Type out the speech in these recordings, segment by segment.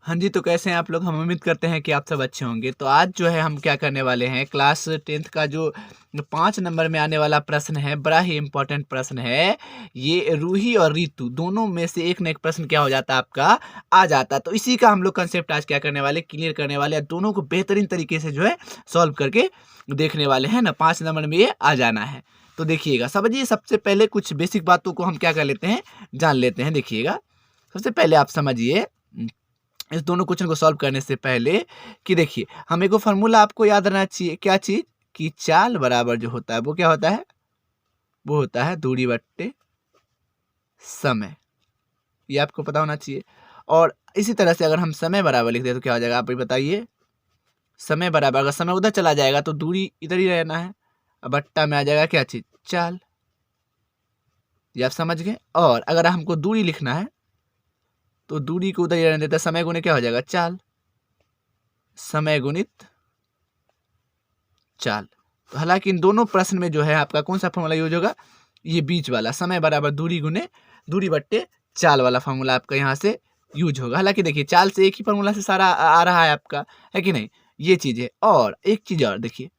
हाँ जी, तो कैसे हैं आप लोग? हम उम्मीद करते हैं कि आप सब अच्छे होंगे। तो आज जो है हम क्या करने वाले हैं, क्लास 10th का जो 5 नंबर में आने वाला प्रश्न है, बड़ा ही इम्पोर्टेंट प्रश्न है। ये रूही और रीतू दोनों में से एक न एक प्रश्न क्या हो जाता है आपका, आ जाता है। तो इसी का हम लोग कंसेप्ट आज क्या करने वाले, क्लियर करने वाले हैं। दोनों को बेहतरीन तरीके से जो है सॉल्व करके देखने वाले हैं ना, 5 नंबर में ये आ जाना है। तो देखिएगा, समझिए सबसे पहले कुछ बेसिक बातों को हम क्या कर लेते हैं, जान लेते हैं। देखिएगा, सबसे पहले आप समझिए इस दोनों क्वेश्चन को सॉल्व करने से पहले कि देखिए हमें को फार्मूला आपको याद रहना चाहिए। क्या चीज? कि चाल बराबर जो होता है वो क्या होता है, वो होता है दूरी बट्टे समय। ये आपको पता होना चाहिए। और इसी तरह से अगर हम समय बराबर लिख दे तो क्या हो जाएगा, आप ही बताइए। समय बराबर, अगर समय उधर चला जाएगा तो दूरी इधर ही रहना है। अब बट्टा में आ जाएगा क्या चीज, चाल। ये आप समझ गए। और अगर हमको दूरी लिखना है तो दूरी को उधर ही रहने देता, समय गुने क्या हो जाएगा, चाल। समय गुणित चाल। तो हालांकि इन दोनों प्रश्न में जो है आपका कौन सा फॉर्मूला यूज होगा, ये बीच वाला समय बराबर दूरी गुने दूरी बट्टे चाल वाला फॉर्मूला आपका यहाँ से यूज होगा। हालांकि देखिए चाल से एक ही फॉर्मूला से सारा आ रहा है आपका, है कि नहीं। ये चीज है। और एक चीज और देखिए,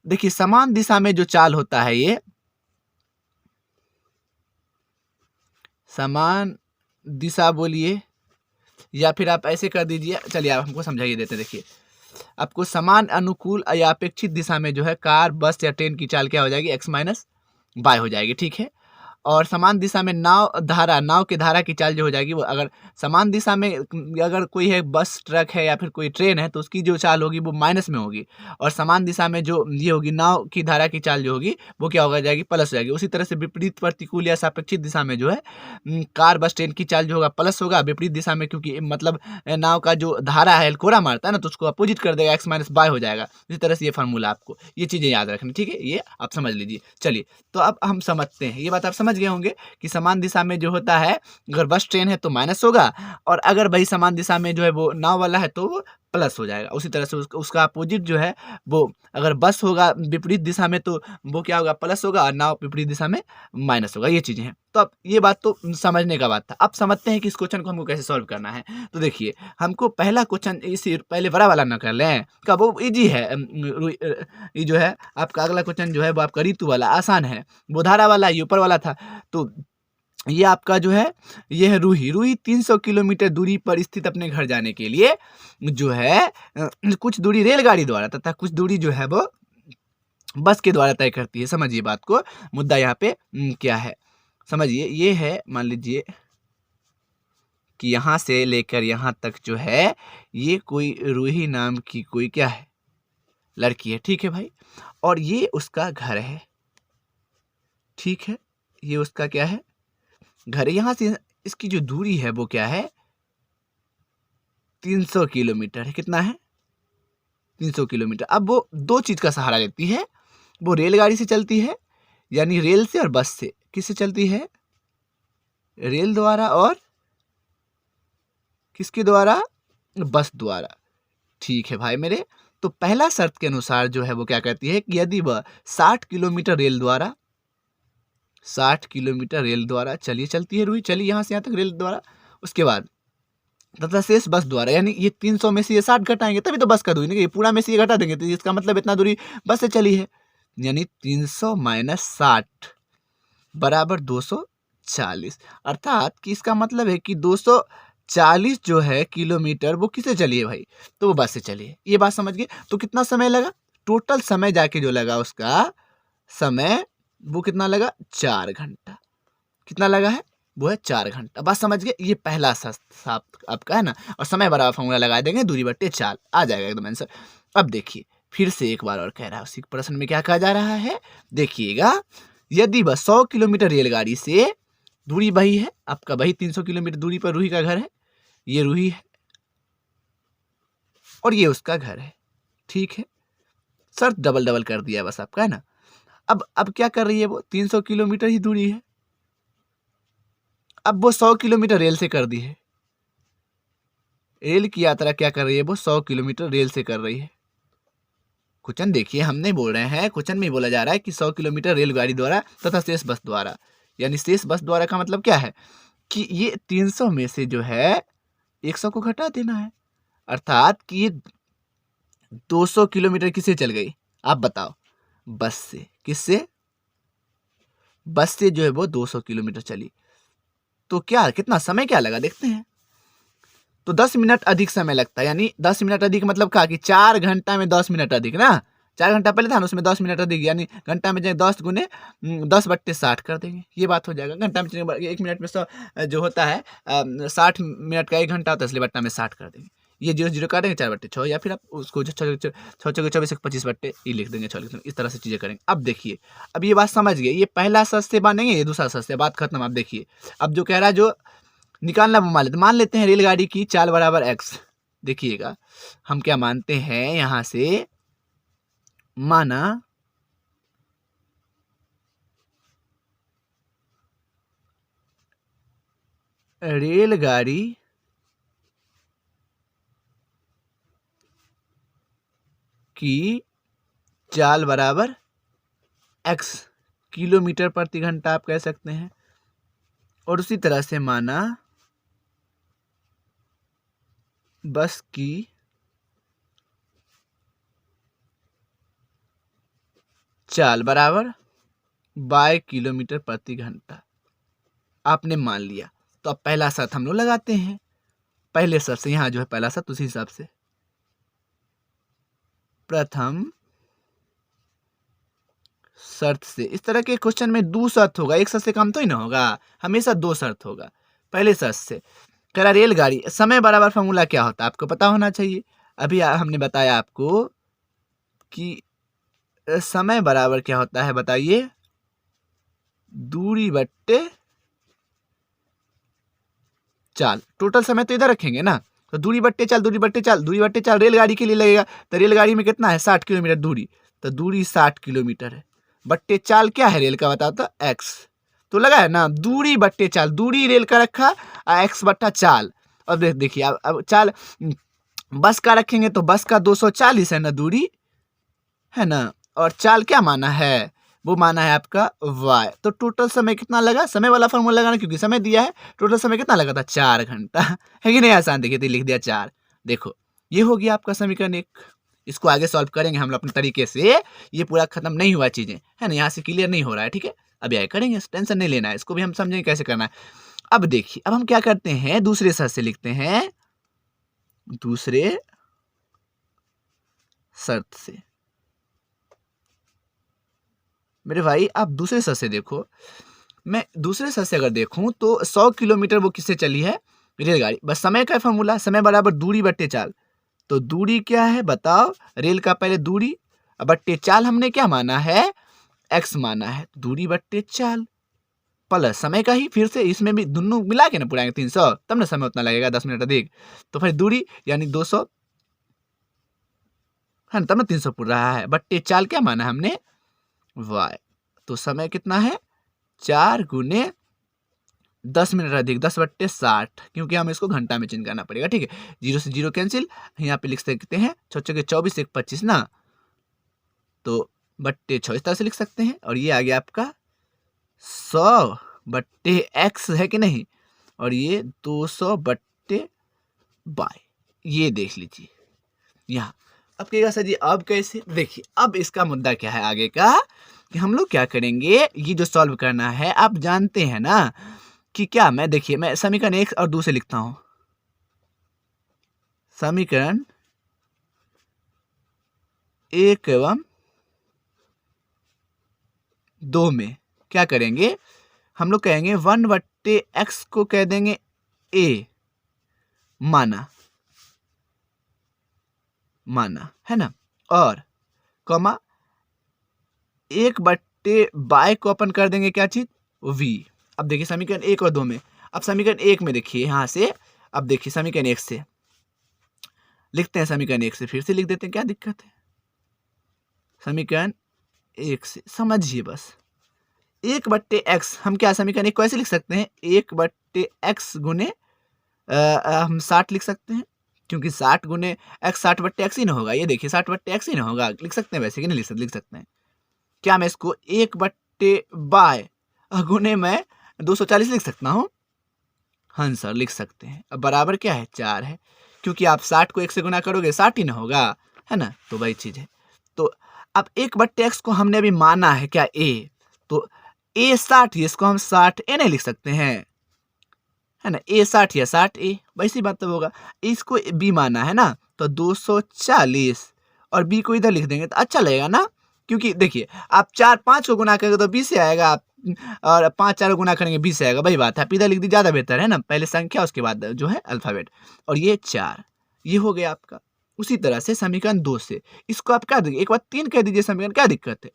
देखिए समान दिशा में जो चाल होता है, ये समान दिशा बोलिए या फिर आप ऐसे कर दीजिए। चलिए आप हमको समझाइए देते हैं। देखिए आपको समान अनुकूल या अपेक्षित दिशा में जो है कार, बस या ट्रेन की चाल क्या हो जाएगी, x माइनस बाय हो जाएगी। ठीक है। और समान दिशा में नाव की धारा की चाल जो हो जाएगी, वो अगर समान दिशा में अगर कोई है, बस, ट्रक है या फिर कोई ट्रेन है, तो उसकी जो चाल होगी वो माइनस में होगी। और समान दिशा में जो ये होगी नाव की धारा की चाल जो होगी वो क्या होगा जाएगी, प्लस हो जाएगी। उसी तरह से विपरीत प्रतिकूल या सापेक्षित दिशा में जो है कार, बस, ट्रेन की चाल जो होगा प्लस होगा। विपरीत दिशा में क्योंकि मतलब नाव का जो धारा है कोरा मारता है ना, तो उसको अपोजिट कर देगा, x माइनस बाय हो जाएगा। इसी तरह से ये फार्मूला आपको ये चीजें याद रखनी। ठीक है, ये आप समझ लीजिए। चलिए तो अब हम समझते हैं, ये बात आप समझ गए होंगे कि समान दिशा में जो होता है, अगर बस ट्रेन है तो माइनस होगा, और अगर वही समान दिशा में जो है वो नाव वाला है तो वो प्लस हो जाएगा। उसी तरह से उसका अपोजिट जो है वो, अगर बस होगा विपरीत दिशा में तो वो क्या होगा, प्लस होगा, और नाव विपरीत दिशा में माइनस होगा। ये चीजें हैं। तो अब ये बात तो समझने का बात था। अब समझते हैं कि इस क्वेश्चन को हमको कैसे सॉल्व करना है। तो देखिए हमको पहला क्वेश्चन इसी पहले बड़ा वाला ना कर लें का, वो इजी है। ये जो है आपका अगला क्वेश्चन जो है वो आपका ऋतु वाला आसान है, वो धारा वाला ये ऊपर वाला था। तो ये आपका जो है, ये है रूही। रूही 300 किलोमीटर दूरी पर स्थित अपने घर जाने के लिए जो है कुछ दूरी रेलगाड़ी द्वारा तथा कुछ दूरी जो है वो बस के द्वारा तय करती है। समझिए बात को, मुद्दा यहाँ पे क्या है समझिए। ये है, मान लीजिए कि यहाँ से लेकर यहाँ तक जो है ये कोई रूही नाम की कोई क्या है, लड़की है। ठीक है भाई। और ये उसका घर है। ठीक है, ये उसका क्या है, घर है। यहाँ से इसकी जो दूरी है वो क्या है, 300 किलोमीटर है। कितना है, 300 किलोमीटर। अब वो दो चीज का सहारा लेती है, वो रेलगाड़ी से चलती है, यानी रेल से, और बस से। किससे चलती है, रेल द्वारा और किसके द्वारा, बस द्वारा। ठीक है भाई मेरे। तो पहला शर्त के अनुसार जो है वो क्या कहती है कि यदि वह 60 किलोमीटर रेल द्वारा, 60 किलोमीटर रेल द्वारा चलिए चलती है रूही, चलिए यहाँ से यहाँ तक रेल द्वारा, उसके बाद तथा शेष बस द्वारा, यानी ये 300 में से ये 60 घटाएंगे तभी तो बस का दूरी, नहीं ये पूरा में से ये घटा देंगे तो इसका मतलब इतना दूरी बस से चली है। यानी 300 माइनस 60 बराबर 240। अर्थात कि इसका मतलब है कि 240 जो है किलोमीटर वो किसे चलिए भाई, तो वो बस से चलिए। ये बात समझ गए। तो कितना समय लगा, टोटल समय जाके जो लगा उसका समय वो कितना लगा, 4 घंटा। कितना लगा है, वो है 4 घंटा। बस समझ गए। ये पहला साफ आपका है ना। और समय बराबर फॉर्मूला लगा देंगे, दूरी बट्टे चाल, आ जाएगा एकदम आंसर। अब देखिए फिर से एक बार और कह रहा है, उसी प्रश्न में क्या कहा जा रहा है, देखिएगा। यदि वह 100 किलोमीटर रेलगाड़ी से दूरी वही है आपका, वही 300 किलोमीटर दूरी पर रूही का घर है, ये रूही है और ये उसका घर है। ठीक है, शर्त डबल डबल कर दिया बस आपका, है ना। अब क्या कर रही है वो, 300 किलोमीटर ही दूरी है। अब वो 100 किलोमीटर रेल से कर दी है। रेल की यात्रा क्या कर रही है, वो 100 किलोमीटर रेल से कर रही है। क्वेश्चन देखिए, हम नहीं बोल रहे हैं, क्वेश्चन में बोला जा रहा है कि 100 किलोमीटर रेलगाड़ी द्वारा तथा शेष बस द्वारा। यानी शेष बस द्वारा का मतलब क्या है कि ये 300 में से जो है 100 को घटा देना है, अर्थात कि ये 200 किलोमीटर किससे चल गई, आप बताओ। बस से। किससे? बस से जो है वो 200 किलोमीटर चली। तो क्या कितना समय क्या लगा देखते हैं। तो 10 मिनट अधिक समय लगता है, यानी 10 मिनट अधिक मतलब क्या कि 4 घंटा में 10 मिनट अधिक ना। 4 घंटा पहले था ना, उसमें 10 मिनट अधिक, यानी घंटा में 10 गुने 10/60 कर देंगे, ये बात हो जाएगा। घंटा में 1 मिनट में 100 जो होता है 60 मिनट का 1 घंटा होता है, इसलिए बट्टा में 60 कर देंगे। ये 0 काटेंगे 4/6, या फिर आप उसको 6 24 25 बट्टे ये लिख देंगे, 6 लिख देंगे। इस तरह से चीज़ें करेंगे। अब देखिए, अब ये बात समझ गए, ये पहला सच से बनेंगे, ये दूसरा सच से, बात खत्म। अब देखिए, अब जो कह रहा है जो निकालना वो मान लेते हैं रेलगाड़ी की चाल बराबर x। देखिएगा, हम क्या मानते हैं यहां से, माना रेलगाड़ी की चाल बराबर x किलोमीटर प्रति घंटा आप कह सकते हैं, और उसी तरह से माना बस की चाल बराबर y किलोमीटर प्रति घंटा आपने मान लिया। तो अब पहला शर्त हम लोग लगाते हैं, पहले शर्त से, यहाँ जो है पहला शर्त उसी हिसाब से, प्रथम शर्त से। इस तरह के क्वेश्चन में 2 शर्त होगा, एक शर्त से कम तो ही ना होगा, हमेशा 2 शर्त होगा। पहले शर्त से कह रहा रेलगाड़ी, समय बराबर फॉर्मूला क्या होता है आपको पता होना चाहिए। अभी हमने बताया आपको कि समय बराबर क्या होता है, बताइए, दूरी बट्टे चाल। टोटल समय तो इधर रखेंगे ना, तो दूरी बट्टे चाल, दूरी बट्टे चाल, दूरी बट्टे चाल रेलगाड़ी के लिए लगेगा। तो रेलगाड़ी में कितना है, 60 किलोमीटर दूरी, तो दूरी 60 किलोमीटर है। बट्टे चाल क्या है रेल का, बताओ तो, x। तो लगा है ना, दूरी बट्टे चाल, दूरी रेल का रखा, x बट्टा चाल। अब देखिए, अब चाल बस का रखेंगे तो बस का 240 है ना दूरी, है ना, और चाल क्या माना है, वो माना है आपका y। तो टोटल समय कितना लगा, समय वाला फॉर्मूला लगाना, क्योंकि समय दिया है। टोटल समय कितना लगा था, 4 घंटा, है कि नहीं। आसान, देखिए तो लिख दिया 4। देखो, ये हो गया आपका समीकरण 1। इसको आगे सॉल्व करेंगे हम लोग अपने तरीके से, ये पूरा खत्म नहीं हुआ चीजें, है ना, यहाँ से क्लियर नहीं हो रहा है, ठीक है। अब आगे करेंगे, टेंशन नहीं लेना है, इसको भी हम समझेंगे कैसे करना है। अब देखिए, अब हम क्या करते हैं, दूसरे शर्त से लिखते हैं, दूसरे शर्त से। मेरे भाई आप दूसरे शर्त से देखो, मैं दूसरे शर्त से अगर देखूं तो 100 किलोमीटर वो किससे चली है, रेलगाड़ी। बस समय का फॉर्मूला, समय बराबर दूरी बट्टे चाल। तो दूरी क्या है बताओ, रेल का पहले दूरी बट्टे चाल, हमने क्या माना है, x माना है, दूरी बट्टे चाल प्लस समय का ही, फिर से इसमें भी दोनों मिला के ना पुराएंगे 300, तब ना समय उतना लगेगा, 10 मिनट अधिक। तो फिर दूरी यानी 200 है ना, तब ना 300 पुर रहा है, बट्टे चाल क्या माना हमने, y। तो समय कितना है, 4 गुने 10 मिनट अधिक 10/60, क्योंकि हमें इसको घंटा में चेंज करना पड़ेगा, ठीक है। 0 से 0 कैंसिल, यहाँ पे लिख सकते हैं 6 के 24 1 25 ना, तो बट्टे 6 इस तरह से लिख सकते हैं। और ये आ गया आपका 100/x है कि नहीं, और ये 200/y, ये देख लीजिए यहाँ। अब कहेगा सर जी अब कैसे, देखिए अब इसका मुद्दा क्या है आगे का, कि हम लोग क्या करेंगे, ये जो सॉल्व करना है, आप जानते हैं ना कि क्या, मैं देखिए, मैं समीकरण 1 और 2 से लिखता हूं। समीकरण 1 एवं 2 में क्या करेंगे, हम लोग कहेंगे 1/x को कह देंगे a, माना है ना, और कॉमा 1/y को अपन कर देंगे क्या चीज, v। अब देखिए समीकरण 1 और 2 में, अब समीकरण 1 में देखिए यहाँ से, अब देखिए समीकरण 1 से लिखते हैं, समीकरण 1 से फिर से लिख देते हैं, क्या दिक्कत है। समीकरण 1 से समझिए बस, 1/x हम क्या समीकरण 1 को ऐसे लिख सकते हैं, 1/x गुने हम 60 लिख सकते हैं, क्योंकि 60 गुने x 60/x ही ना होगा, ये देखिए 60/x ही ना होगा, लिख सकते हैं वैसे कि नहीं लिख सकते हैं। क्या मैं इसको 1/y गुने मैं 240 लिख सकता हूँ, आंसर लिख सकते हैं। अब बराबर क्या है 4 है, क्योंकि आप 60 को 1 से गुना करोगे 60 ही ना होगा, है ना, तो वही चीज़ है। तो अब 1/x को हमने अभी माना है क्या a, तो a 60 ही, इसको हम 60 a नहीं लिख सकते हैं, है ना, a 60 या 60 a वैसी मतलब होगा। इसको b माना है ना, तो 240 और b को इधर लिख देंगे तो अच्छा लगेगा ना, क्योंकि देखिए आप 4 5 को गुना करेंगे तो 20 से आएगा, आप और 5 4 को गुना करेंगे 20 से आएगा, वही बात है, आप इधर लिख दी ज़्यादा बेहतर है ना, पहले संख्या उसके बाद जो है अल्फ़ाबेट, और ये 4, ये हो गया आपका। उसी तरह से समीकरण 2 से इसको आप क्या देंगे, एक बार 3 कह दीजिए समीकरण, क्या दिक्कत है,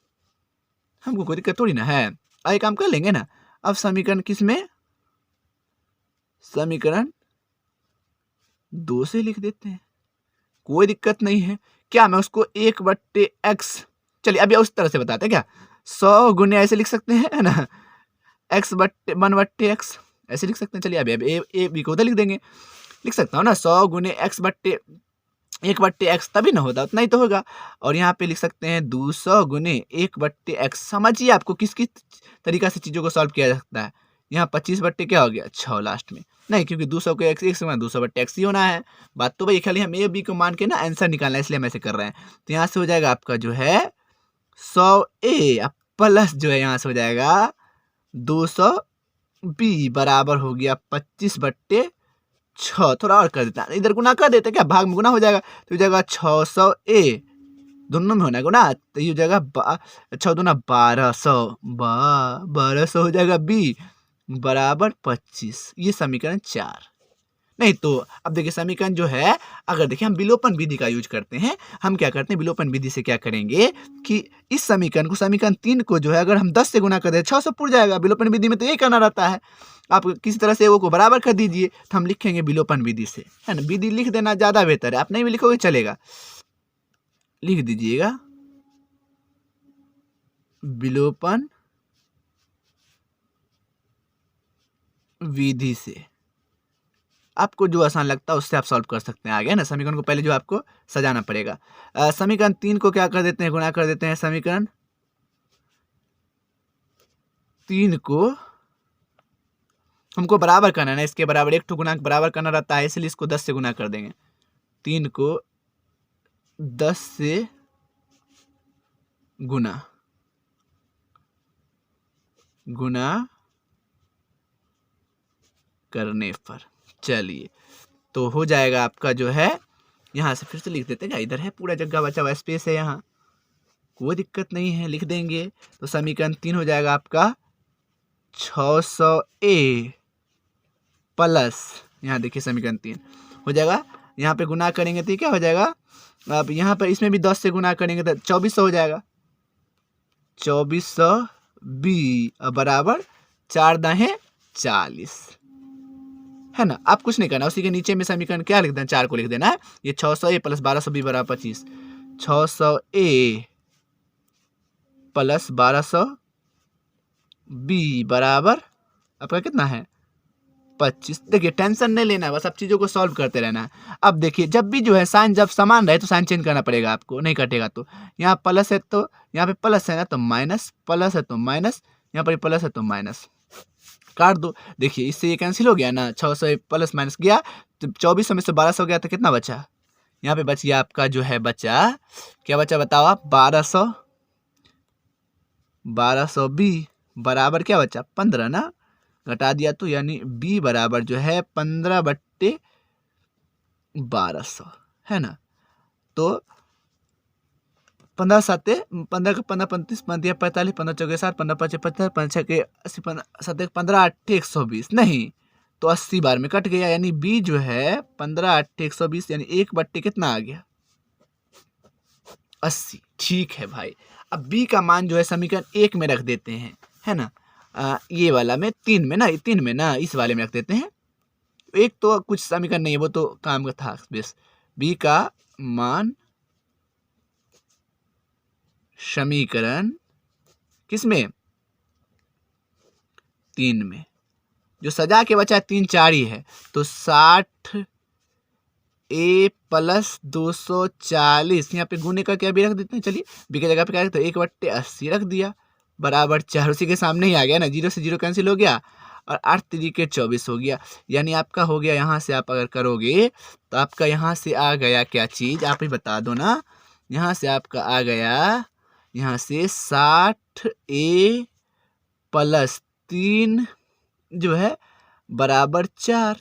हमको कोई दिक्कत थोड़ी ना है, आगे काम कर लेंगे ना। अब समीकरण किस में, समीकरण 2 से लिख देते हैं, कोई दिक्कत नहीं है। क्या मैं उसको 1/x, चलिए अभी उस तरह से बताते हैं क्या, 100 गुने ऐसे लिख सकते हैं, है ना, 1/x ऐसे लिख सकते हैं। चलिए अभी ए बी को उधर लिख देंगे, लिख सकता हूँ ना, 100 गुने 1/x तभी ना होता, उतना ही तो होगा। और यहाँ पे लिख सकते हैं 200 गुने 1/x। समझिए आपको किस किस तरीका से चीज़ों को सॉल्व किया जा सकता है। यहाँ 25 क्या हो गया 6 लास्ट में, नहीं, क्योंकि 200 को x से 200/x ही होना है। बात तो भाई खाली हम ए बी को मान के ना आंसर निकालना है, इसलिए हम ऐसे कर रहे हैं। तो यहाँ से हो जाएगा आपका जो है 100a प्लस जो है यहाँ से हो जाएगा 200b बराबर हो गया 25/6। थोड़ा और कर देता, इधर गुना कर देते क्या, भाग में गुना हो जाएगा, तो हो जाएगा 600a, दोनों में होना है गुना, तो ये हो जाएगा 6 दूना 1200, 1200 हो जाएगा b बराबर 25। ये समीकरण 4। नहीं तो अब देखिए समीकरण जो है, अगर देखिए हम विलोपन विधि का यूज करते हैं, हम क्या करते हैं विलोपन विधि से क्या करेंगे कि इस समीकरण को, समीकरण 3 को जो है अगर हम 10 से गुना कर दें 600 पुर जाएगा। विलोपन विधि में तो यही करना रहता है, आप किसी तरह से वो को बराबर कर दीजिए, तो हम लिखेंगे विलोपन विधि से, है ना, विधि लिख देना ज़्यादा बेहतर है, आप नहीं भी लिखोगे चलेगा, लिख दीजिएगा विलोपन विधि से, आपको जो आसान लगता है उससे आप सॉल्व कर सकते हैं। आगे ना समीकरण को पहले जो आपको सजाना पड़ेगा, समीकरण 3 को क्या कर देते हैं, गुणा कर देते हैं, समीकरण 3 को हमको बराबर करना है ना, इसके बराबर 1 गुणा बराबर करना रहता है, इसलिए इसको 10 से गुना कर देंगे। 3 को 10 से गुना करने पर, चलिए तो हो जाएगा आपका जो है, यहाँ से फिर से लिख देते हैं, इधर है पूरा जगह बचा हुआ स्पेस है, यहाँ कोई दिक्कत नहीं है, लिख देंगे। तो समीकरण 3 हो जाएगा आपका 600a प्लस, यहाँ देखिए समीकरण 3 हो जाएगा, यहाँ पे गुना करेंगे तो क्या हो जाएगा, अब यहाँ पर इसमें भी 10 से गुना करेंगे तो 2400 हो जाएगा, 2400b बराबर 4 दाहें 40, है ना। आप कुछ नहीं करना, उसी के नीचे में समीकरण क्या लिख देना, 4 को लिख देना है, ये 600a प्लस 1200b बराबर 25, 600a प्लस 1200b बराबर आपका कितना है 25। देखिए टेंशन नहीं लेना है, बस आप चीज़ों को सॉल्व करते रहना है। अब देखिए जब भी जो है साइन जब समान रहे तो साइन चेंज करना पड़ेगा आपको, नहीं कटेगा तो, यहाँ प्लस है तो यहाँ पे प्लस है ना तो माइनस, प्लस है तो माइनस, यहाँ पर प्लस है तो माइनस, काट दो। देखिए इससे ये कैंसिल हो गया ना, 600 प्लस माइनस गया तो 2400 में से 1200 गया तो कितना बचा, यहाँ पे बच गया आपका जो है बचा, क्या बचा बताओ आप, 1200b बराबर क्या बचा 15 ना, घटा दिया तो यानी b बराबर जो है 15/1200, है ना। तो 15 7 15 15 35 15 45 15 चौके 7 15 5 75 5 6 के 80 7 15 8 120, नहीं तो 80 बार में कट गया, यानी b जो है 15 8 120 यानी 1/, कितना आ गया 80। ठीक है भाई, अब b का मान जो है समीकरण 1 में रख देते हैं, है ना, ये वाला में 3 में ना, 3 में ना, इस वाले में रख देते हैं। एक तो कुछ समीकरण नहीं है, वो तो काम का था बेस, b का मान समीकरण किसमें 3 में, जो सजा के बचा 3 4 ही है, तो 60a प्लस 240, यहाँ पे गुने का क्या भी रख देते हैं, चलिए b की जगह पे क्या रखते हैं 1/80 रख दिया बराबर 4, उसी के सामने ही आ गया ना, 0 से 0 कैंसिल हो गया, और 8 तरीके 24 हो गया। यानी आपका हो गया, यहाँ से आप अगर करोगे तो आपका यहाँ से आ गया क्या चीज़, आप ही बता दो ना। यहाँ से आपका आ गया, यहाँ से 60A प्लस 3 जो है बराबर 4,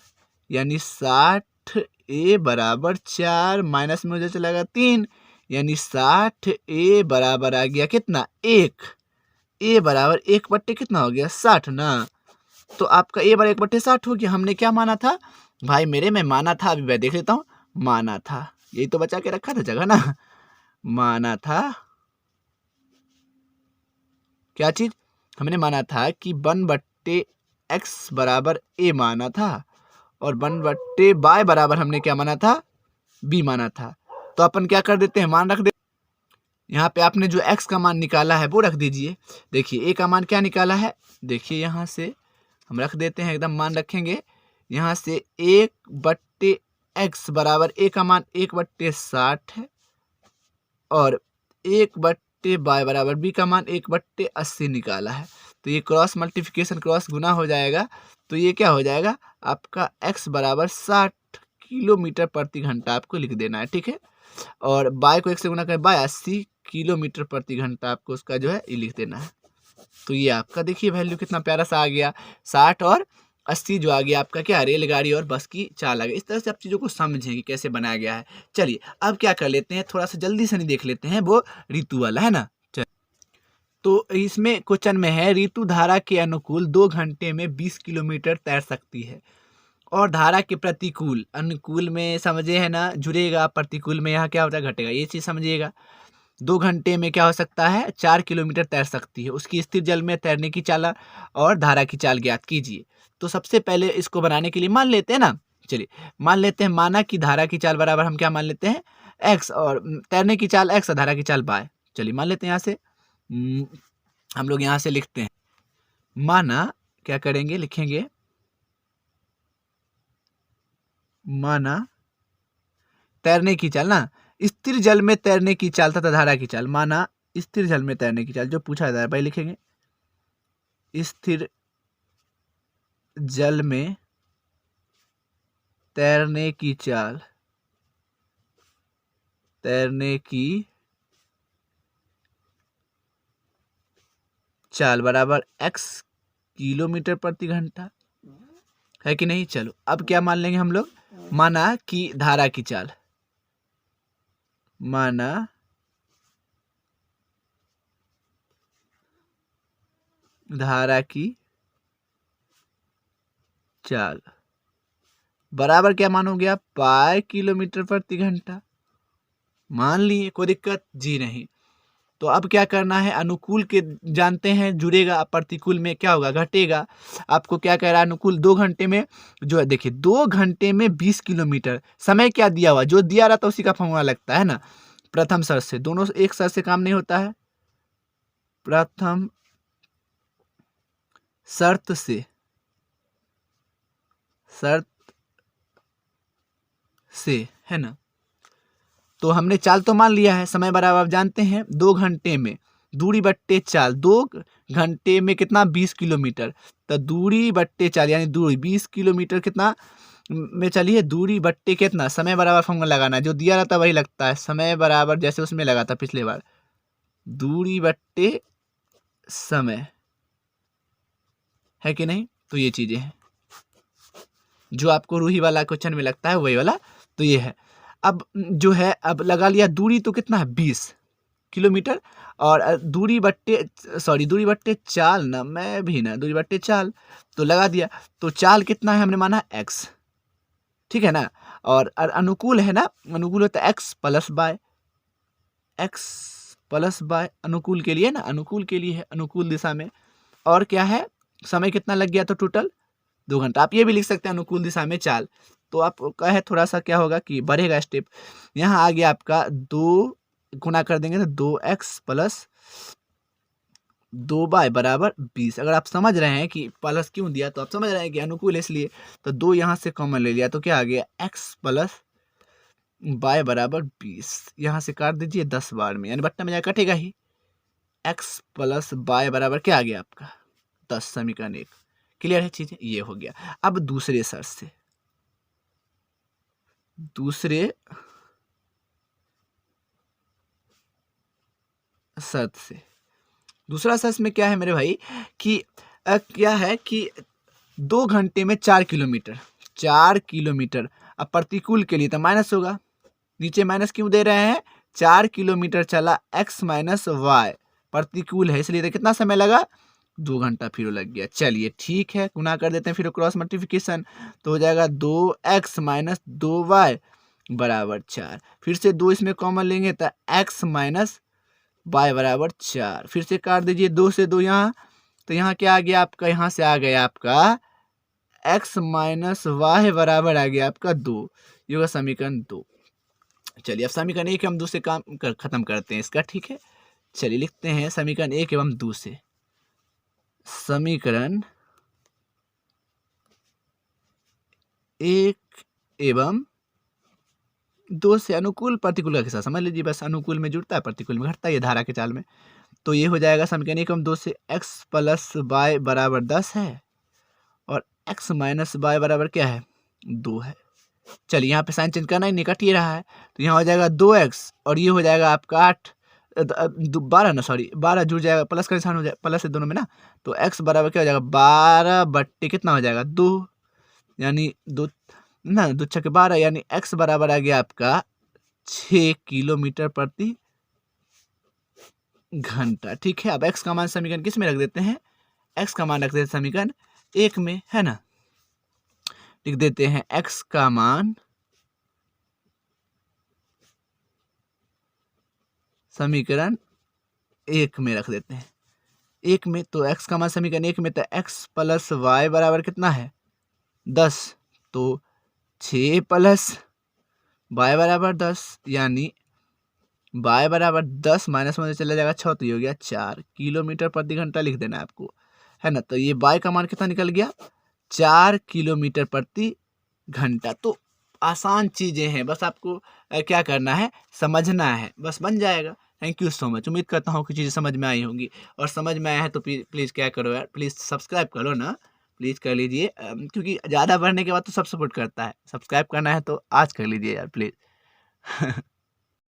यानी 60A बराबर 4 माइनस में मुझे चलेगा 3, यानी 60A बराबर आ गया कितना 1। ए बराबर 1/, कितना हो गया 60 ना। तो आपका ए बराबर 1/60 हो गया। हमने क्या माना था भाई मेरे में, माना था, अभी मैं देख लेता हूँ, माना था, यही तो बचा के रखा था जगह ना। माना था क्या चीज, हमने माना था कि 1/x बराबर ए माना था, और 1/y बराबर हमने क्या माना था, बी माना था। तो अपन क्या कर देते हैं, मान रख देते। यहाँ पे आपने जो x का मान निकाला है वो रख दीजिए। देखिए a का मान क्या निकाला है, देखिए यहाँ से हम रख देते हैं, एकदम मान रखेंगे। यहाँ से 1/x बराबर a का मान 1/60 है, और 1/y बराबर b का मान 1/80 निकाला है। तो ये क्रॉस मल्टीप्लिकेशन, क्रॉस गुना हो जाएगा, तो ये क्या हो जाएगा आपका x बराबर 60 किलोमीटर प्रति घंटा आपको लिख देना है, ठीक है। और बाय को 1 से गुना करें, बाय 80 किलोमीटर प्रति घंटा आपको उसका जो है ये लिख देना है। तो ये आपका देखिए वैल्यू कितना प्यारा सा आ गया, 60 और 80 जो आ गया आपका क्या, रेलगाड़ी और बस की चाल आ गई। इस तरह से आप चीज़ों को समझें कि कैसे बनाया गया है। चलिए अब क्या कर लेते हैं, थोड़ा सा जल्दी से नहीं देख लेते हैं, वो ऋतु वाला है ना। तो इसमें क्वेश्चन में है, ऋतु धारा के अनुकूल 2 घंटे में 20 किलोमीटर तैर सकती है, और धारा के प्रतिकूल, अनुकूल में समझे है ना जुड़ेगा, प्रतिकूल में यहाँ क्या होता है घटेगा, ये चीज़ समझिएगा। 2 घंटे में क्या हो सकता है 4 किलोमीटर तैर सकती है, उसकी स्थिर जल में तैरने की चाल और धारा की चाल ज्ञात कीजिए। तो सबसे पहले इसको बनाने के लिए मान लेते हैं ना, चलिए मान लेते हैं, माना कि धारा की चाल बराबर हम क्या मान लेते हैं x, और तैरने की चाल x और धारा की चाल y। चलिए मान लेते हैं, यहाँ से हम लोग यहाँ से लिखते हैं, माना क्या करेंगे, लिखेंगे माना तैरने की चाल ना, स्थिर जल में तैरने की चाल तथा धारा की चाल, माना स्थिर जल में तैरने की चाल, जो पूछा जाता है भाई लिखेंगे स्थिर जल में तैरने की चाल, तैरने की चाल बराबर x किलोमीटर प्रति घंटा, है कि नहीं। चलो अब क्या मान लेंगे हम लोग, माना कि धारा की चाल, माना धारा की चाल बराबर क्या मान हो गया, पाई किलोमीटर प्रति घंटा। मान लिए, कोई दिक्कत जी नहीं। तो अब क्या करना है, अनुकूल के जानते हैं जुड़ेगा, प्रतिकूल में क्या होगा घटेगा। आपको क्या कह रहा है, अनुकूल 2 घंटे में जो है, देखिए 2 घंटे में 20 किलोमीटर, समय क्या दिया हुआ, जो दिया रहा था उसी का फॉर्मूला लगता है ना, प्रथम शर्त से, दोनों एक शर्त से काम नहीं होता है, प्रथम शर्त से, शर्त से है ना। तो हमने चाल तो मान लिया है, समय बराबर आप जानते हैं 2 घंटे में, दूरी बट्टे चाल, 2 घंटे में कितना 20 किलोमीटर, तो दूरी बट्टे चाल यानी दूरी 20 किलोमीटर कितना में चलिए, दूरी बट्टे कितना, समय बराबर फॉर्मूला लगाना है, जो दिया रहता वही लगता है, समय बराबर जैसे उसमें लगा था पिछले बार, दूरी बट्टे समय, है कि नहीं। तो ये चीजें हैं जो आपको रूही वाला क्वेश्चन में लगता है, वही वाला तो ये है। अब जो है, अब लगा लिया दूरी तो कितना है 20 किलोमीटर, और दूरी बट्टे चाल ना, मैं भी ना दूरी बट्टे चाल तो लगा दिया, तो चाल कितना है हमने माना x, ठीक है ना। और अनुकूल है ना, अनुकूल होता है x plus by, x plus by अनुकूल के लिए ना, अनुकूल के लिए है, अनुकूल दिशा में। और क्या है, समय कितना लग गया तो टोटल 2 घंटा। आप ये भी लिख सकते हैं अनुकूल दिशा में चाल, तो आपका है थोड़ा सा क्या होगा कि बढ़ेगा स्टेप। यहाँ आ गया आपका 2 गुना कर देंगे तो 2x प्लस 2y बराबर 20। अगर आप समझ रहे हैं कि प्लस क्यों दिया, तो आप समझ रहे हैं कि अनुकूल इसलिए, तो 2 यहाँ से कॉमन ले लिया, तो क्या आ गया x प्लस y बराबर 20। यहाँ से काट दीजिए 10 बार में, यानी बट्टा में जाकर कटेगा ही। x प्लस y बराबर क्या आ गया आपका 10, समीकरण 1। क्लियर है चीज़ें, ये हो गया। अब दूसरे शर्त से, दूसरे शर्त से, दूसरा शर्त में क्या है मेरे भाई कि क्या है कि 2 घंटे में 4 किलोमीटर, 4 किलोमीटर। अब प्रतिकूल के लिए तो माइनस होगा, नीचे माइनस क्यों दे रहे हैं, 4 किलोमीटर चला x माइनस वाई, प्रतिकूल है इसलिए तो कितना समय लगा, 2 घंटा फिर लग गया। चलिए ठीक है, गुना कर देते हैं फिर क्रॉस मल्टीप्लिकेशन, तो हो जाएगा 2x माइनस 2y बराबर 4। फिर से 2 इसमें कॉमन लेंगे तो x माइनस y बराबर 4। फिर से काट दीजिए 2 से 2 यहाँ, तो यहाँ क्या आ गया आपका, यहाँ से आ गया आपका x माइनस वाई बराबर आ गया आपका 2। ये होगा समीकरण 2। चलिए अब समीकरण 1 एवं 2 से काम खत्म करते हैं इसका, ठीक है। चलिए लिखते हैं समीकरण 1 एवं 2 से, समीकरण 1 एवं 2 से अनुकूल प्रतिकूल का किस्सा समझ लीजिए, बस अनुकूल में जुड़ता है प्रतिकूल में घटता है, ये धारा के चाल में। तो ये हो जाएगा समीकरण 1 एवं 2 से x प्लस वाई बराबर 10 है और x माइनस वाई बराबर क्या है, 2 है। चलिए यहाँ पे साइन चेंज करना ही, निकट ही रहा है, तो यहाँ हो जाएगा 2x और ये हो जाएगा आपका 12 ना, सॉरी 12 जुड़ जाएगा, प्लस का निशान हो जाएगा, प्लस है दोनों में ना, तो x बराबर क्या हो जाएगा 12 बट्टे कितना हो जाएगा 2, यानी 2 ना, 2 छक्के 12, यानी x बराबर आ गया आपका 6 किलोमीटर प्रति घंटा। ठीक है, अब x का मान समीकरण किस में रख देते हैं, x का मान रख देते हैं समीकरण 1 में, है ना। लिख देते हैं x का मान समीकरण 1 में रख देते हैं, 1 में, तो x का मान समीकरण 1 में, तो x प्लस वाई बराबर कितना है 10, तो 6 प्लस वाई बराबर 10, यानी y बराबर 10 माइनस में चला जाएगा 6, तो ये हो गया 4 किलोमीटर प्रति घंटा लिख देना है आपको, है ना। तो ये y का मान कितना निकल गया, 4 किलोमीटर प्रति घंटा। तो आसान चीज़ें हैं, बस आपको क्या करना है, समझना है, बस बन जाएगा। थैंक यू सो मच, उम्मीद करता हूँ कि चीज़ें समझ में आई होंगी, और समझ में आया है तो प्लीज़ क्या करो यार, प्लीज़ सब्सक्राइब करो ना, प्लीज़ कर लीजिए, क्योंकि ज़्यादा बढ़ने के बाद तो सब सपोर्ट करता है, सब्सक्राइब करना है तो आज कर लीजिए यार प्लीज़।